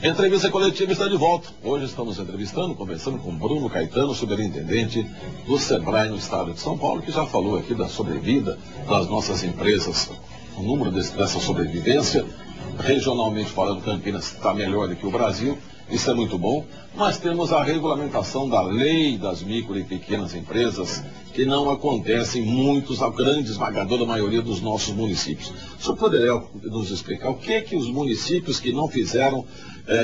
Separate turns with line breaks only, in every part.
Entrevista coletiva está de volta. Hoje estamos conversando com Bruno Caetano, superintendente do SEBRAE no estado de São Paulo, que já falou aqui da sobrevida das nossas empresas, o número dessa sobrevivência. Regionalmente falando, Campinas está melhor do que o Brasil, isso é muito bom. Mas temos a regulamentação da lei das micro e pequenas empresas, que não acontece em muitos, a grande esmagadora maioria dos nossos municípios. O senhor poderia nos explicar o que os municípios que não fizeram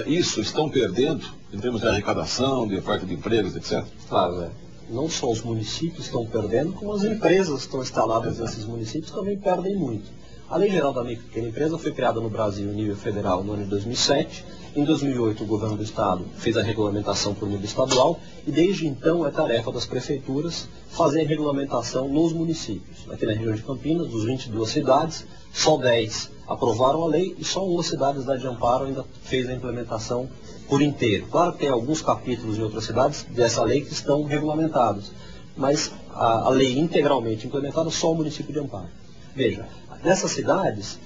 isso estão perdendo, em termos de arrecadação, de oferta de empregos, etc?
Claro, não só os municípios estão perdendo, como as empresas que estão instaladas nesses municípios também perdem muito. A Lei Geral da Micro e Pequena Empresa foi criada no Brasil em nível federal no ano de 2007. Em 2008, o governo do estado fez a regulamentação por nível estadual e desde então é tarefa das prefeituras fazer a regulamentação nos municípios. Aqui na região de Campinas, dos 22 cidades, só 10 aprovaram a lei e só uma cidade, a cidade de Amparo, ainda fez a implementação por inteiro. Claro que tem alguns capítulos em outras cidades dessa lei que estão regulamentados, mas a lei integralmente implementada só o município de Amparo. Veja, nessas cidades,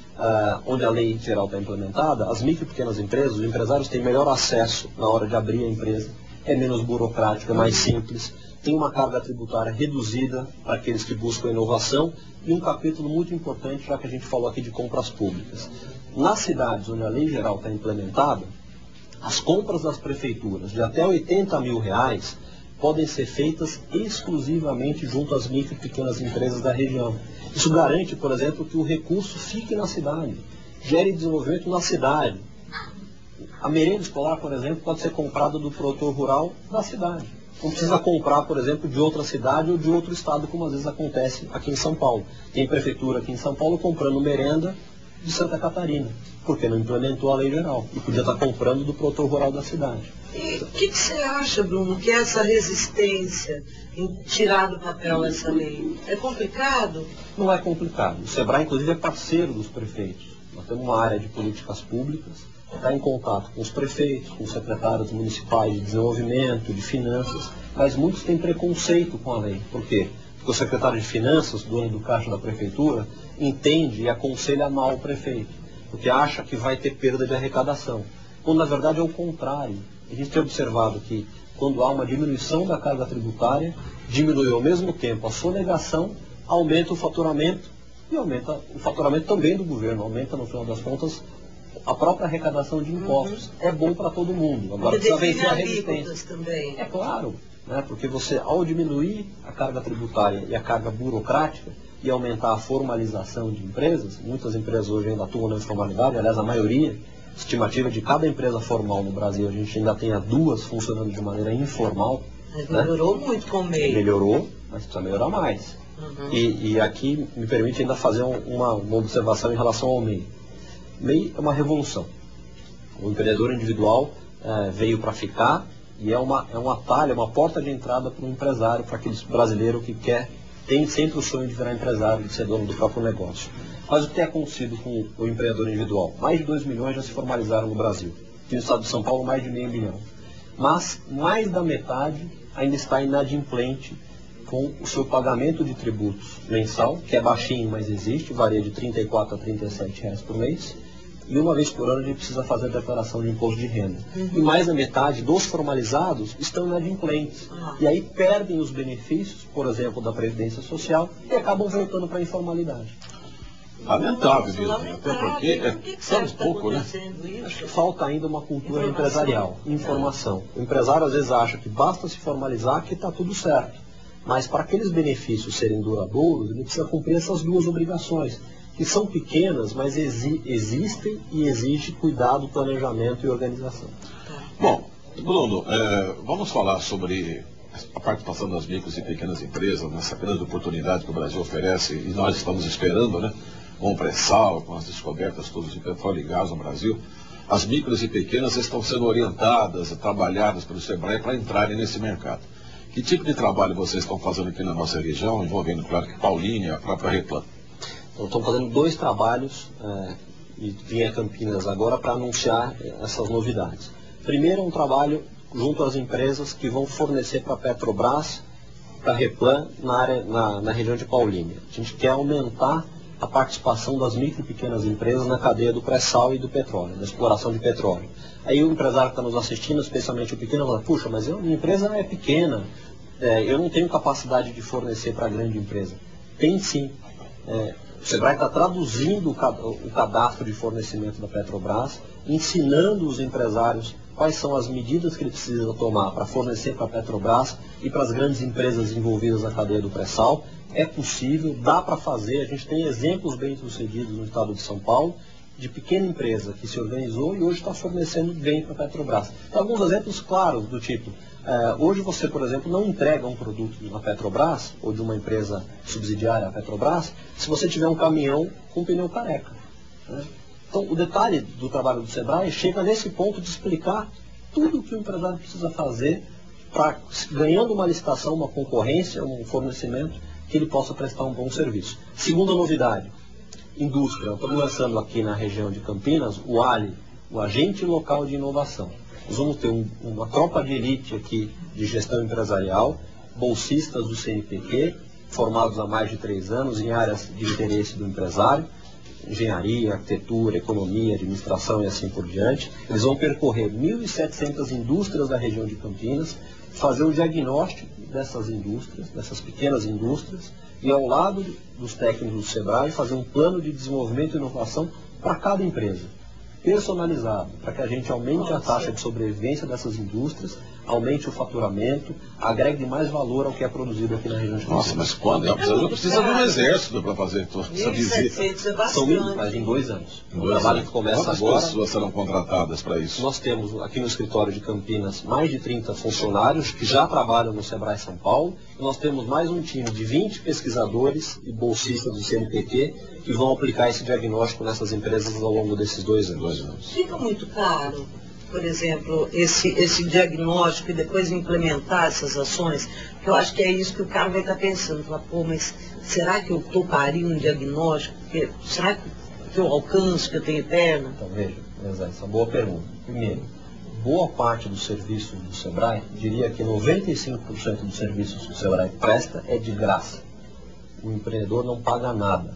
onde a lei geral está implementada, as micro e pequenas empresas, os empresários têm melhor acesso na hora de abrir a empresa, é menos burocrática, é mais simples, tem uma carga tributária reduzida para aqueles que buscam inovação e um capítulo muito importante, já que a gente falou aqui de compras públicas. Nas cidades onde a lei geral está implementada, as compras das prefeituras de até R$80 mil podem ser feitas exclusivamente junto às micro e pequenas empresas da região. Isso garante, por exemplo, que o recurso fique na cidade, gere desenvolvimento na cidade. A merenda escolar, por exemplo, pode ser comprada do produtor rural da cidade. Não precisa comprar, por exemplo, de outra cidade ou de outro estado, como às vezes acontece aqui em São Paulo. Tem prefeitura aqui em São Paulo comprando merenda de Santa Catarina, porque não implementou a lei geral e podia estar comprando do produtor rural da cidade.
E o que você acha, Bruno, que é essa resistência em tirar do papel essa lei? É complicado?
Não é complicado. O SEBRAE, inclusive, é parceiro dos prefeitos. Nós temos uma área de políticas públicas, está em contato com os prefeitos, com os secretários municipais de desenvolvimento, de finanças, mas muitos têm preconceito com a lei. Por quê? Porque o secretário de finanças, dono do caixa da prefeitura, entende e aconselha mal o prefeito, porque acha que vai ter perda de arrecadação, quando na verdade é o contrário. A gente tem observado que quando há uma diminuição da carga tributária, diminui ao mesmo tempo a sonegação, aumenta o faturamento e aumenta o faturamento também do governo, aumenta no final das contas a própria arrecadação de impostos. É bom para todo mundo. Agora precisa vencer a resistência.
Também.
É claro, né? Porque você, ao diminuir a carga tributária e a carga burocrática e aumentar a formalização de empresas, muitas empresas hoje ainda atuam na informalidade, aliás a maioria, estimativa de cada empresa formal no Brasil, a gente ainda tem 2 funcionando de maneira informal.
Mas melhorou muito com o MEI.
Melhorou, mas precisa melhorar mais. E aqui me permite ainda fazer uma observação em relação ao MEI. MEI é uma revolução. O empreendedor individual veio para ficar e é um atalho, é uma porta de entrada para o empresário, para aquele brasileiro que tem sempre o sonho de virar empresário, de ser dono do próprio negócio. Mas o que tem acontecido com o empreendedor individual? Mais de 2 milhões já se formalizaram no Brasil. Aqui no estado de São Paulo, mais de meio milhão. Mas mais da metade ainda está inadimplente com o seu pagamento de tributos mensal, que é baixinho, mas existe, varia de R$ 34 a R$ 37 por mês. E uma vez por ano a gente precisa fazer a declaração de imposto de renda. E mais da metade dos formalizados estão inadimplentes. E aí perdem os benefícios, por exemplo, da Previdência Social, e acabam voltando para a informalidade.
Lamentável mesmo, até porque é tão pouco, né?
Acho que falta ainda uma cultura empresarial, informação. O empresário às vezes acha que basta se formalizar que está tudo certo. Mas para aqueles benefícios serem duradouros, ele precisa cumprir essas 2 obrigações, que são pequenas, mas existem e exigem cuidado, planejamento e organização.
Bom, Bruno, vamos falar sobre a participação das micros e pequenas empresas, nessa grande oportunidade que o Brasil oferece, e nós estamos esperando, né? Com o pré-sal, com as descobertas todas de petróleo e gás no Brasil, as micros e pequenas estão sendo orientadas, trabalhadas pelo SEBRAE para entrarem nesse mercado. Que tipo de trabalho vocês estão fazendo aqui na nossa região, envolvendo, claro, que Paulínia e a própria Replan?
Então, estamos fazendo 2 trabalhos e vim a Campinas agora para anunciar essas novidades. Primeiro, um trabalho junto às empresas que vão fornecer para a Petrobras, para a Replan, na região de Paulínia. A gente quer aumentar a participação das micro e pequenas empresas na cadeia do pré-sal e do petróleo, da exploração de petróleo. Aí o empresário que está nos assistindo, especialmente o pequeno, fala, puxa, mas minha empresa é pequena, eu não tenho capacidade de fornecer para a grande empresa. Tem sim. O Sebrae está traduzindo o cadastro de fornecimento da Petrobras, ensinando os empresários quais são as medidas que ele precisa tomar para fornecer para a Petrobras e para as grandes empresas envolvidas na cadeia do pré-sal. É possível, dá para fazer, a gente tem exemplos bem-sucedidos no estado de São Paulo, de pequena empresa que se organizou e hoje está fornecendo bem para a Petrobras. Então, alguns exemplos claros do tipo, hoje você, por exemplo, não entrega um produto na Petrobras, ou de uma empresa subsidiária à Petrobras, se você tiver um caminhão com pneu careca. Né? Então, o detalhe do trabalho do Sebrae chega nesse ponto de explicar tudo o que o empresário precisa fazer para, ganhando uma licitação, uma concorrência, um fornecimento, que ele possa prestar um bom serviço. Segunda novidade, indústria. Estamos lançando aqui na região de Campinas o ALI, o Agente Local de Inovação. Nós vamos ter uma tropa de elite aqui de gestão empresarial, bolsistas do CNPq, formados há mais de 3 anos em áreas de interesse do empresário, engenharia, arquitetura, economia, administração e assim por diante. Eles vão percorrer 1.700 indústrias da região de Campinas, fazer o diagnóstico dessas indústrias, dessas pequenas indústrias, e ao lado dos técnicos do Sebrae fazer um plano de desenvolvimento e inovação para cada empresa, personalizado, para que a gente aumente a taxa de sobrevivência dessas indústrias, aumente o faturamento, agregue mais valor ao que é produzido aqui na região de Campinas.
Nossa, mas quando? Precisa de um exército para fazer toda essa visita.
São mas em 2 anos. O trabalho que começa
Quantas
agora.
pessoas serão contratadas para isso?
Nós temos aqui no escritório de Campinas mais de 30 funcionários que já trabalham no Sebrae São Paulo. E nós temos mais um time de 20 pesquisadores e bolsistas do CNPq que vão aplicar esse diagnóstico nessas empresas ao longo desses 2 anos.
Fica muito caro, por exemplo, esse diagnóstico e depois implementar essas ações, porque eu acho que é isso que o cara vai estar pensando, falar, pô, mas será que eu toparia um diagnóstico? Será que eu alcanço, que eu tenho perna?
Então, veja, essa é uma boa pergunta. Primeiro, boa parte dos serviços do Sebrae, diria que 95% dos serviços que o Sebrae presta é de graça. O empreendedor não paga nada.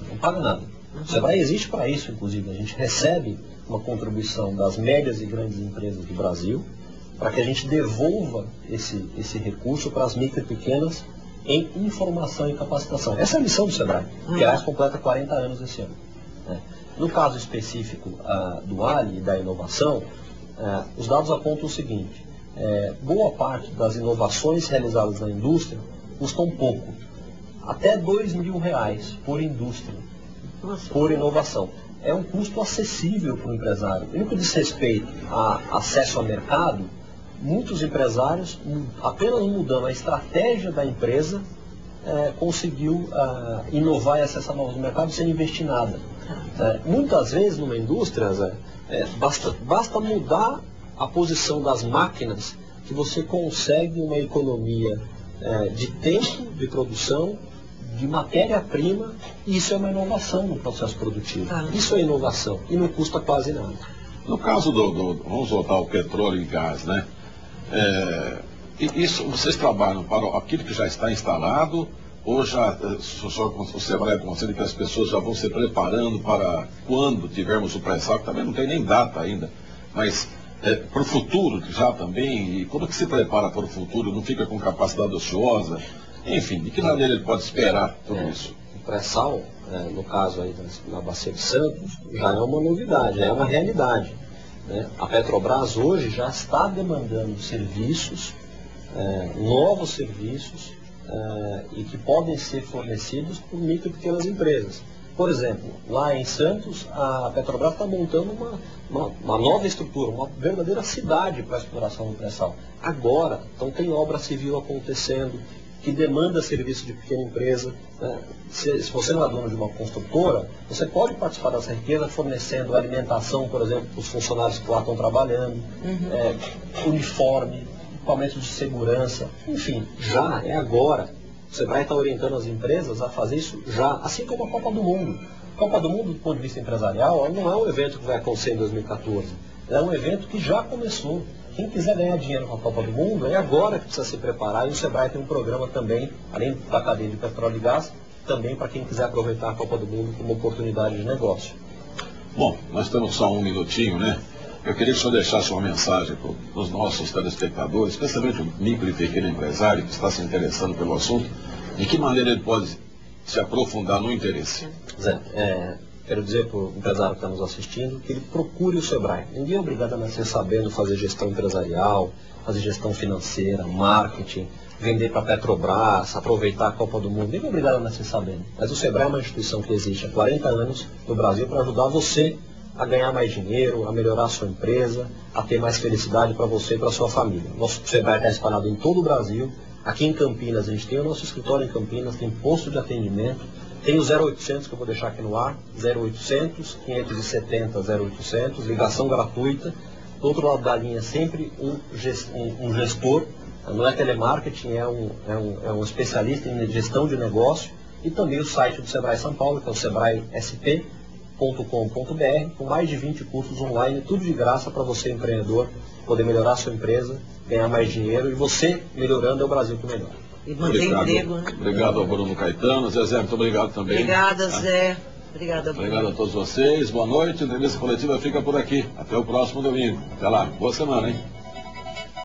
Não paga nada. O Sebrae existe para isso, inclusive. A gente recebe uma contribuição das médias e grandes empresas do Brasil para que a gente devolva esse recurso para as micro e pequenas em informação e capacitação. Essa é a missão do Sebrae, que aliás completa 40 anos esse ano. No caso específico do ALI e da inovação, os dados apontam o seguinte, boa parte das inovações realizadas na indústria custam pouco, até R$2.000 por indústria, por inovação. É um custo acessível para o empresário. E no que diz respeito a acesso ao mercado, muitos empresários, apenas mudando a estratégia da empresa, conseguiu inovar e acessar novos mercados sem investir nada. Muitas vezes numa indústria, basta mudar a posição das máquinas que você consegue uma economia de tempo de produção, de matéria-prima, e isso é uma inovação no processo produtivo. Isso é inovação e não custa quase nada.
No caso vamos voltar ao petróleo e gás, né? Isso, vocês trabalham para aquilo que já está instalado, ou já o Sebrae aconselha que as pessoas já vão se preparando para quando tivermos o pré-sal, que também não tem nem data ainda, mas para o futuro já também, e como que se prepara para o futuro, não fica com capacidade ociosa? Enfim, de que maneira ele pode esperar tudo isso?
O pré-sal, no caso aí na Bacia de Santos, já é uma novidade, já é uma realidade. A Petrobras hoje já está demandando serviços, novos serviços, e que podem ser fornecidos por micro e pequenas empresas. Por exemplo, lá em Santos, a Petrobras está montando uma nova estrutura, uma verdadeira cidade para a exploração do pré-sal. Agora, então tem obra civil acontecendo, que demanda serviço de pequena empresa. Se você não é dono de uma construtora, você pode participar dessa riqueza fornecendo alimentação, por exemplo, para os funcionários que lá estão trabalhando, uniforme, equipamentos de segurança, enfim, já é agora. Você vai estar orientando as empresas a fazer isso já, assim como a Copa do Mundo. A Copa do Mundo, do ponto de vista empresarial, não é um evento que vai acontecer em 2014, é um evento que já começou. Quem quiser ganhar dinheiro com a Copa do Mundo, é agora que precisa se preparar, e o Sebrae tem um programa também, além da cadeia de petróleo e gás, também para quem quiser aproveitar a Copa do Mundo como oportunidade de negócio.
Bom, nós temos só um minutinho, né? Eu queria que o senhor deixasse uma mensagem para os nossos telespectadores, especialmente o micro e pequeno empresário que está se interessando pelo assunto, de que maneira ele pode se aprofundar no interesse.
Zé, quero dizer para o empresário que está nos assistindo que ele procure o Sebrae. Ninguém é obrigado a nascer sabendo fazer gestão empresarial, fazer gestão financeira, marketing, vender para a Petrobras, aproveitar a Copa do Mundo. Ninguém é obrigado a nascer sabendo. Mas o Sebrae é uma instituição que existe há 40 anos no Brasil para ajudar você a ganhar mais dinheiro, a melhorar a sua empresa, a ter mais felicidade para você e para a sua família. Nosso Sebrae está espalhado em todo o Brasil. Aqui em Campinas, a gente tem o nosso escritório em Campinas, tem posto de atendimento, tem o 0800 que eu vou deixar aqui no ar, 0800 570 0800, ligação gratuita. Do outro lado da linha, sempre um gestor, não é telemarketing, é um especialista em gestão de negócio, e também o site do Sebrae São Paulo, que é o sebraesp.com.br, com mais de 20 cursos online, tudo de graça para você, empreendedor, poder melhorar a sua empresa, ganhar mais dinheiro, e você melhorando é o Brasil que melhora.
E manter emprego, né?
Obrigado ao Bruno Caetano. Zezé, muito obrigado também.
Obrigada, Zé. Obrigada, Bruno.
Obrigado a todos vocês. Boa noite. A entrevista coletiva fica por aqui. Até o próximo domingo. Até lá. Boa semana, hein?